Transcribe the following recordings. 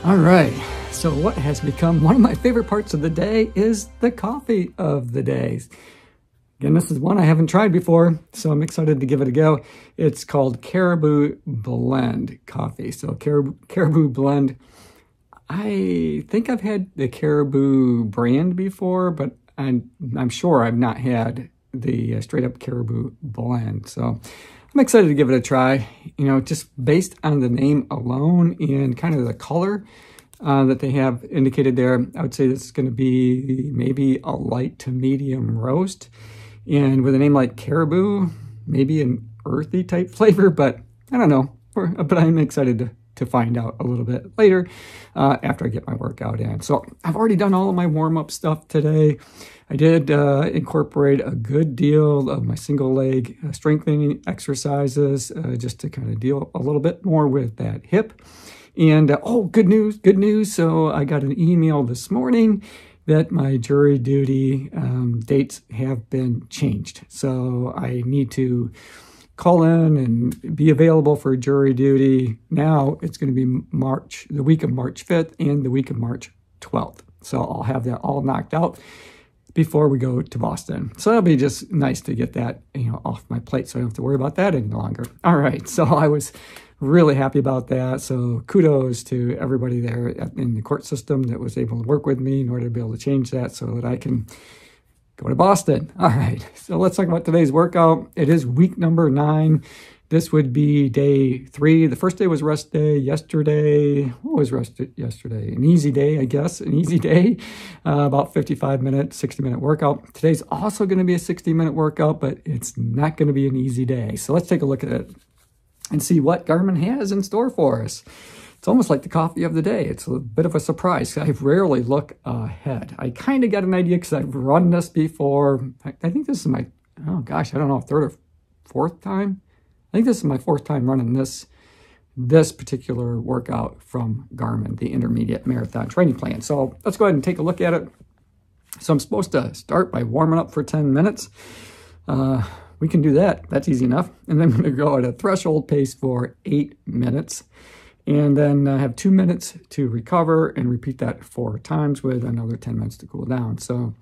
All right, so what has become one of my favorite parts of the day is the coffee of the day. Again, this is one I haven't tried before, so I'm excited to give it a go. It's called Caribou Blend Coffee. So Caribou Blend, I think I've had the Caribou brand before, but I'm sure I've not had the straight up Caribou Blend. So I'm excited to give it a try, you know, just based on the name alone and kind of the color that they have indicated there. I would say this is going to be maybe a light to medium roast. And with a name like Caribou, maybe an earthy type flavor, but I don't know. But I'm excited to find out a little bit later after I get my workout in. So I've already done all of my warm-up stuff today. I did incorporate a good deal of my single leg strengthening exercises just to kind of deal a little bit more with that hip. And oh, good news. So I got an email this morning that my jury duty dates have been changed. So I need to call in and be available for jury duty. Now it's going to be the week of March 5th and the week of March 12th. So I'll have that all knocked out before we go to Boston. So that'll be just nice to get that, you know, off my plate so I don't have to worry about that any longer. All right, so I was really happy about that. So kudos to everybody there in the court system that was able to work with me in order to be able to change that so that I can go to Boston. All right, so let's talk about today's workout. It is week number 9. This would be day 3. The first day was rest day. Yesterday, what was rest yesterday? An easy day, I guess. An easy day, about 55-minute, 60-minute workout. Today's also going to be a 60-minute workout, but it's not going to be an easy day. So let's take a look at it and see what Garmin has in store for us. It's almost like the coffee of the day. It's a bit of a surprise. I rarely look ahead. I kind of got an idea because I've run this before. I think this is my, oh gosh, I don't know, 3rd or 4th time. I think this is my 4th time running this particular workout from Garmin, the Intermediate Marathon Training Plan. So let's go ahead and take a look at it. So I'm supposed to start by warming up for 10 minutes. We can do that. That's easy enough. And then I'm going to go at a threshold pace for 8 minutes. And then have 2 minutes to recover and repeat that 4 times with another 10 minutes to cool down. So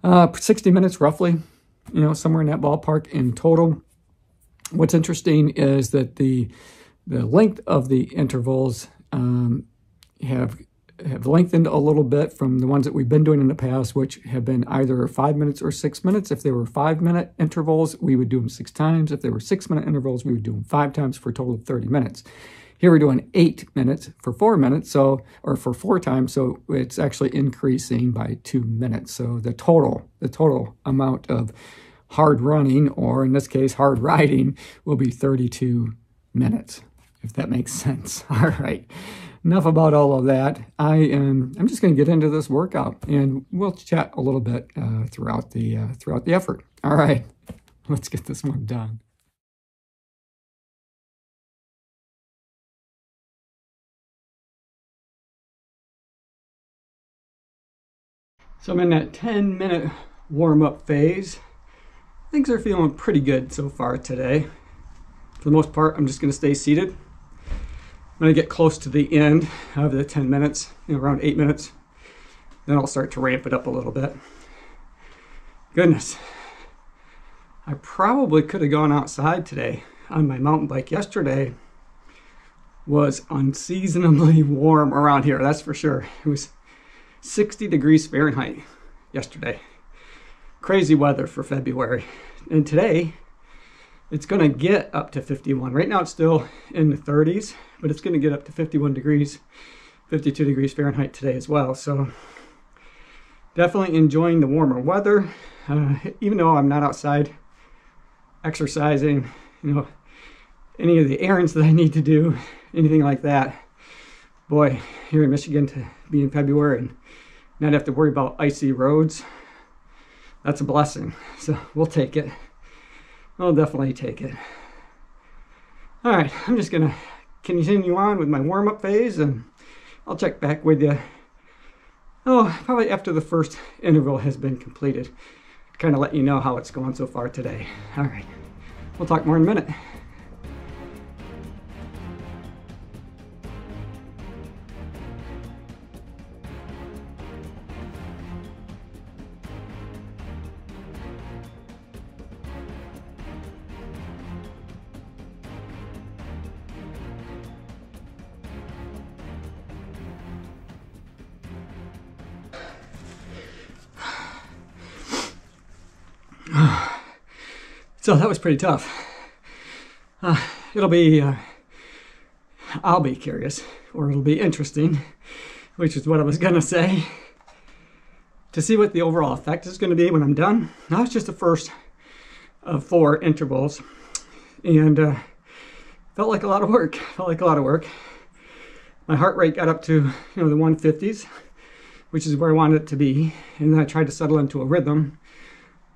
60 minutes roughly, you know, somewhere in that ballpark in total. What's interesting is that the length of the intervals have lengthened a little bit from the ones that we've been doing in the past, which have been either 5 minutes or 6 minutes. If they were 5-minute intervals, we would do them 6 times. If they were 6-minute intervals, we would do them 5 times for a total of 30 minutes. Here we're doing 8 minutes for 4 minutes, or for 4 times, so it's actually increasing by 2 minutes. So the total amount of hard running, or in this case, hard riding, will be 32 minutes, if that makes sense. All right, enough about all of that. I'm just going to get into this workout, and we'll chat a little bit throughout the effort. All right, let's get this one done. So I'm in that 10-minute warm-up phase. Things are feeling pretty good so far today. For the most part, I'm just going to stay seated. When I get close to the end of the 10 minutes, you know, around 8 minutes, then I'll start to ramp it up a little bit. Goodness, I probably could have gone outside today on my mountain bike. Yesterday was unseasonably warm around here, that's for sure. It was 60 degrees Fahrenheit yesterday. Crazy weather for February. And today, it's going to get up to 51. Right now, it's still in the 30s, but it's going to get up to 51 degrees, 52 degrees Fahrenheit today as well. So definitely enjoying the warmer weather. Even though I'm not outside exercising, you know, any of the errands that I need to do, anything like that. Boy, here in Michigan to be in February and not have to worry about icy roads, that's a blessing. So we'll take it. We'll definitely take it. All right, I'm just gonna continue on with my warm-up phase, and I'll check back with you, probably after the first interval has been completed. Kind of let you know how it's going so far today. All right, we'll talk more in a minute. So that was pretty tough. It'll be, I'll be curious, or it'll be interesting, which is what I was gonna say, to see what the overall effect is gonna be when I'm done. Now it's just the first of 4 intervals, and felt like a lot of work, My heart rate got up to, the 150s, which is where I wanted it to be, and then I tried to settle into a rhythm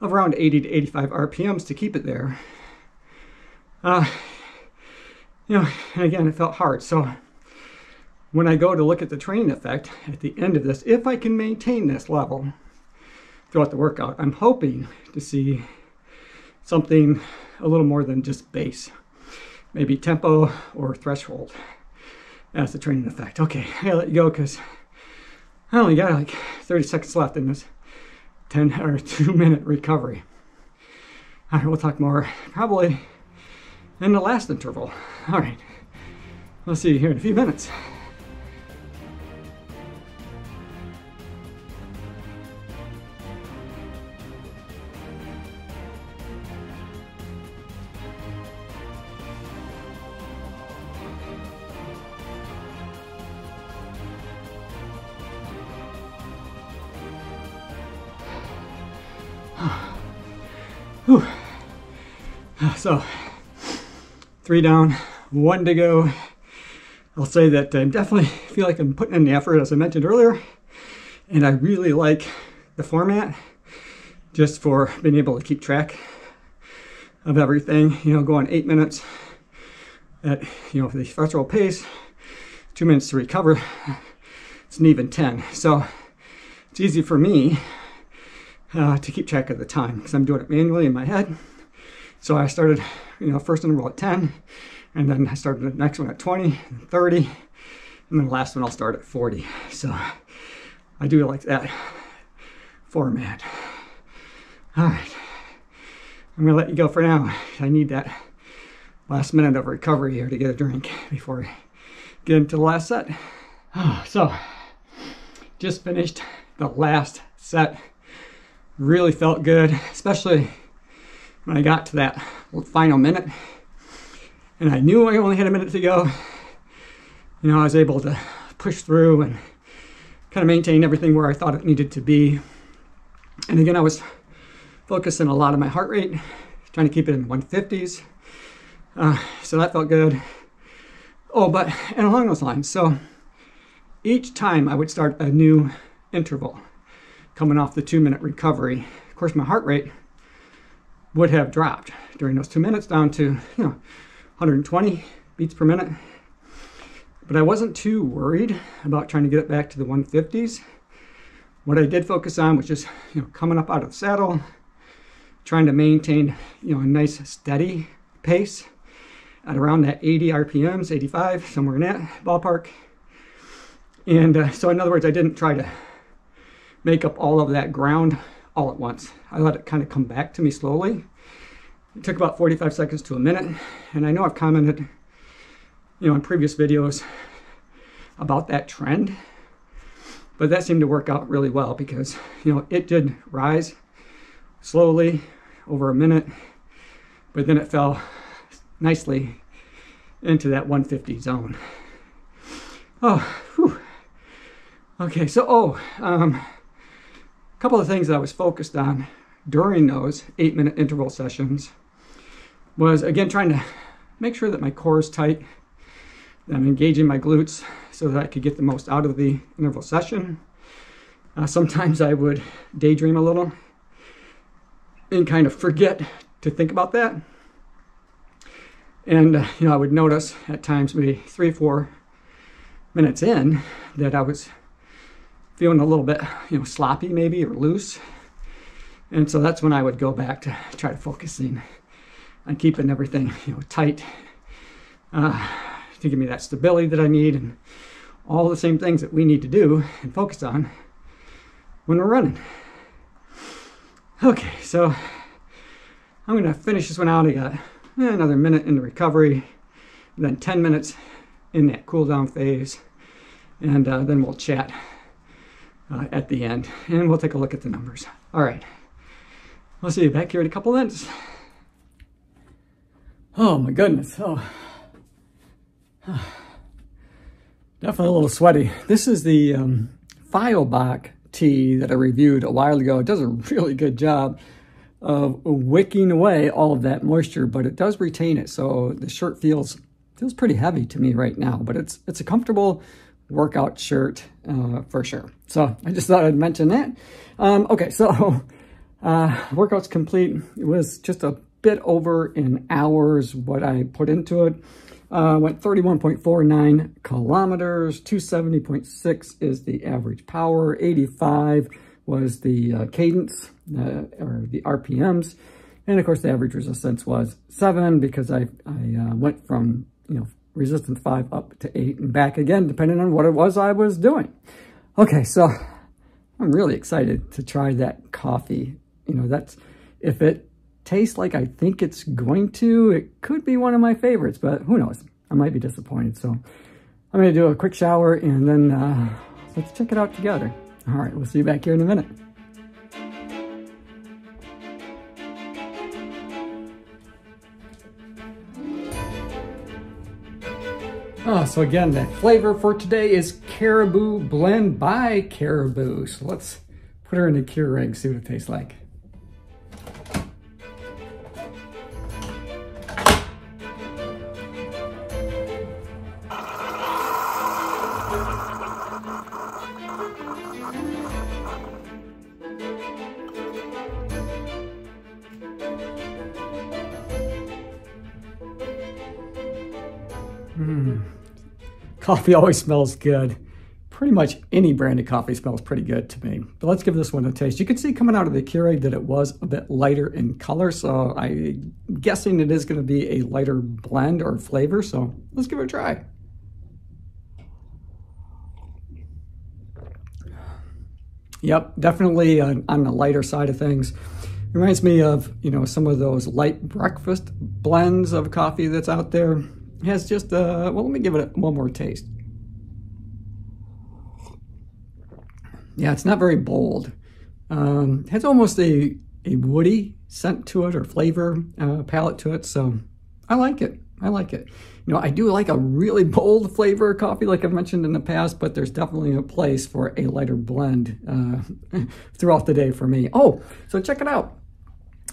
of around 80 to 85 RPMs to keep it there. And again, it felt hard. So when I go to look at the training effect at the end of this, if I can maintain this level throughout the workout, I'm hoping to see something a little more than just bass, maybe tempo or threshold as the training effect. Okay, I gotta let you go because I only got like 30 seconds left in this 2-minute recovery. All right, we'll talk more probably in the last interval. All right, we'll see you here in a few minutes. Whew. So 3 down, 1 to go. I'll say that I definitely feel like I'm putting in the effort, as I mentioned earlier, and I really like the format just for being able to keep track of everything. Going 8 minutes at the threshold pace, 2 minutes to recover. It's an even 10, so it's easy for me to keep track of the time because I'm doing it manually in my head. So I started, first interval at 10, and then I started the next one at 20, and 30, and then the last one I'll start at 40. So I do like that format. All right, I'm gonna let you go for now. I need that last minute of recovery here to get a drink before I get into the last set. So just finished the last set. Really felt good, especially when I got to that final minute and I knew I only had a minute to go. I was able to push through and kind of maintain everything where I thought it needed to be. And again, I was focusing a lot on my heart rate, trying to keep it in 150s. So that felt good. And along those lines, so each time I would start a new interval coming off the 2-minute recovery, of course my heart rate would have dropped during those 2 minutes down to 120 beats per minute. But I wasn't too worried about trying to get it back to the 150s. What I did focus on was just coming up out of the saddle, trying to maintain a nice steady pace at around that 80 RPMs, 85, somewhere in that ballpark. And so in other words, I didn't try to make up all of that ground all at once. I let it kind of come back to me slowly. It took about 45 seconds to a minute. And I know I've commented, in previous videos about that trend, but that seemed to work out really well because, it did rise slowly over a minute, but then it fell nicely into that 150 zone. Okay, so, couple of things that I was focused on during those 8-minute interval sessions was, again, trying to make sure that my core is tight, that I'm engaging my glutes so that I could get the most out of the interval session. Sometimes I would daydream a little and kind of forget to think about that. And, I would notice at times, maybe 3 or 4 minutes in, that I was feeling a little bit, sloppy maybe, or loose. And so that's when I would go back to try to focusing on keeping everything, tight, to give me that stability that I need, and all the same things that we need to do and focus on when we're running. Okay, so I'm gonna finish this one out. I got another minute in the recovery, and then 10 minutes in that cool down phase, and then we'll chat at the end, and we'll take a look at the numbers. All right, we'll see you back here in a couple minutes. Oh my goodness. Oh. Definitely a little sweaty. This is the Fiobach tea that I reviewed a while ago. It does a really good job of wicking away all of that moisture, but it does retain it. So the shirt feels pretty heavy to me right now, but it's a comfortable workout shirt for sure. So I just thought I'd mention that. Okay, so workout's complete. It was just a bit over in hours what I put into it. Went 31.49 kilometers, 270.6 is the average power, 85 was the cadence, or the RPMs, and of course the average resistance was 7 because I went from, resistance 5 up to 8 and back again, depending on what it was I was doing. Okay, so I'm really excited to try that coffee. That's, if it tastes like I think it's going to, it could be one of my favorites, but who knows? I might be disappointed. So I'm going to do a quick shower and then let's check it out together. All right, we'll see you back here in a minute. So again, the flavor for today is Caribou Blend by Caribou. So let's put her in the Keurig, see what it tastes like. Coffee always smells good. Pretty much any brand of coffee smells pretty good to me. But let's give this one a taste. You can see coming out of the Keurig that it was a bit lighter in color, so I'm guessing it is going to be a lighter blend or flavor, so let's give it a try. Yep, definitely on the lighter side of things. Reminds me of, some of those light breakfast blends of coffee that's out there. It has just, well, let me give it one more taste. Yeah, it's not very bold. It has almost a woody scent to it or flavor palette to it, so I like it. I like it. I do like a really bold flavor of coffee like I've mentioned in the past, but there's definitely a place for a lighter blend throughout the day for me. Oh, so check it out.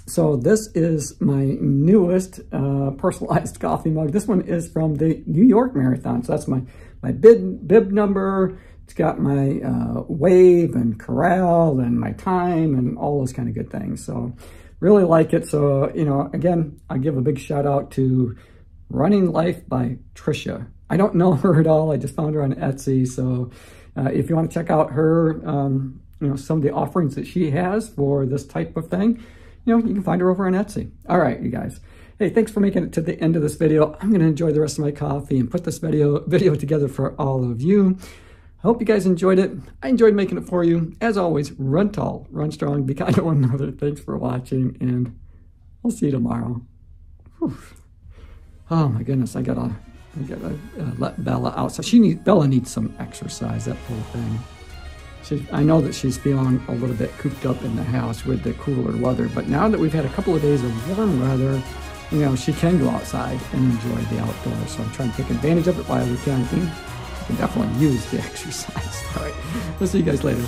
So this is my newest personalized coffee mug. This one is from the New York Marathon. So that's my bib number. It's got my wave and corral and my time and all those kind of good things. So really like it. So, again, I give a big shout out to Running Life by Trisha. I don't know her at all. I just found her on Etsy. So if you want to check out her, some of the offerings that she has for this type of thing, you can find her over on Etsy. All right, you guys. Hey, thanks for making it to the end of this video. I'm going to enjoy the rest of my coffee and put this video together for all of you. I hope you guys enjoyed it. I enjoyed making it for you. As always, run tall, run strong, be kind to one another. Thanks for watching, and I'll see you tomorrow. Whew. Oh my goodness, I gotta let Bella out. So Bella needs some exercise, that poor thing. I know that she's feeling a little bit cooped up in the house with the cooler weather, but now that we've had a couple of days of warm weather, she can go outside and enjoy the outdoors. So I'm trying to take advantage of it while we can. We can definitely use the exercise. All right, we'll see you guys later.